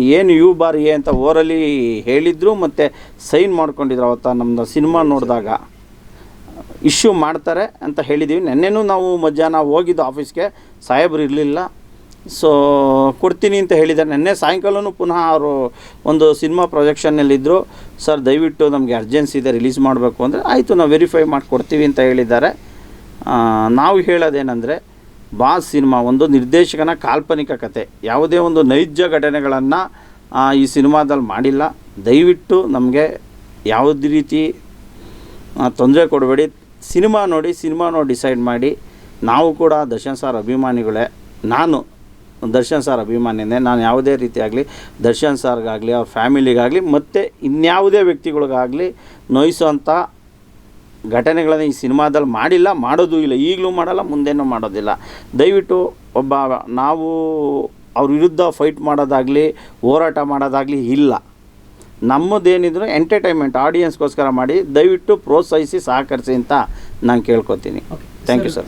ಏನು you bar A ಅಂತ ಓರಲ್ಲಿ ಹೇಳಿದ್ರು ಮತ್ತು ಸೈನ್ ಮಾಡ್ಕೊಂಡಿದ್ರು. ಅವತ್ತು ನಮ್ಮದು ಸಿನಿಮಾ ನೋಡಿದಾಗ ಇಶ್ಯೂ ಮಾಡ್ತಾರೆ ಅಂತ ಹೇಳಿದ್ದೀವಿ. ನೆನ್ನೆನೂ ನಾವು ಮಧ್ಯಾಹ್ನ ಹೋಗಿದ್ದು ಆಫೀಸ್ಗೆ, ಸಾಹೇಬ್ರು ಇರಲಿಲ್ಲ. ಸೊ ಕೊಡ್ತೀನಿ ಅಂತ ಹೇಳಿದ್ದಾರೆ. ನೆನ್ನೆ ಸಾಯಂಕಾಲವೂ ಪುನಃ ಅವರು ಒಂದು ಸಿನಿಮಾ ಪ್ರೊಜೆಕ್ಷನ್ನಲ್ಲಿದ್ದರು. ಸರ್ ದಯವಿಟ್ಟು ನಮಗೆ ಅರ್ಜೆನ್ಸಿ ಇದೆ, ರಿಲೀಸ್ ಮಾಡಬೇಕು ಅಂದರೆ ಆಯಿತು ನಾವು ವೆರಿಫೈ ಮಾಡಿ ಕೊಡ್ತೀವಿ ಅಂತ ಹೇಳಿದ್ದಾರೆ. ನಾವು ಹೇಳೋದೇನೆಂದರೆ, ಬಾಸ್ ಸಿನಿಮಾ ಒಂದು ನಿರ್ದೇಶಕನ ಕಾಲ್ಪನಿಕ ಕತೆ, ಯಾವುದೇ ಒಂದು ನೈಜ ಘಟನೆಗಳನ್ನು ಈ ಸಿನಿಮಾದಲ್ಲಿ ಮಾಡಿಲ್ಲ. ದಯವಿಟ್ಟು ನಮಗೆ ಯಾವುದೇ ರೀತಿ ತೊಂದರೆ ಕೊಡಬೇಡಿ. ಸಿನಿಮಾ ನೋಡಿ ಡಿಸೈಡ್ ಮಾಡಿ. ನಾವು ಕೂಡ ದರ್ಶನ್ ಸರ್ ಅಭಿಮಾನಿಗಳೇ. ನಾನು ದರ್ಶನ್ ಸರ್ ಅಭಿಮಾನಿನೇ. ನಾನು ಯಾವುದೇ ರೀತಿಯಾಗಲಿ ದರ್ಶನ್ ಸರ್ಗಾಗಲಿ ಅವ್ರ ಫ್ಯಾಮಿಲಿಗಾಗಲಿ ಮತ್ತು ಇನ್ಯಾವುದೇ ವ್ಯಕ್ತಿಗಳಿಗಾಗಲಿ ನೋಯಿಸೋಂಥ ಘಟನೆಗಳನ್ನು ಈ ಸಿನಿಮಾದಲ್ಲಿ ಮಾಡಿಲ್ಲ, ಮಾಡೋದು ಇಲ್ಲ, ಈಗಲೂ ಮಾಡಲ್ಲ, ಮುಂದೇನೂ ಮಾಡೋದಿಲ್ಲ. ದಯವಿಟ್ಟು ನಾವು ಅವ್ರ ವಿರುದ್ಧ ಫೈಟ್ ಮಾಡೋದಾಗಲಿ ಹೋರಾಟ ಮಾಡೋದಾಗಲಿ ಇಲ್ಲ. ನಮ್ಮದೇನಿದ್ರು ಎಂಟರ್ಟೈನ್ಮೆಂಟ್ ಆಡಿಯನ್ಸ್ಗೋಸ್ಕರ ಮಾಡಿ. ದಯವಿಟ್ಟು ಪ್ರೋತ್ಸಾಹಿಸಿ ಸಹಕರಿಸಿ ಅಂತ ನಾನು ಕೇಳ್ಕೊತೀನಿ. Thank you sir.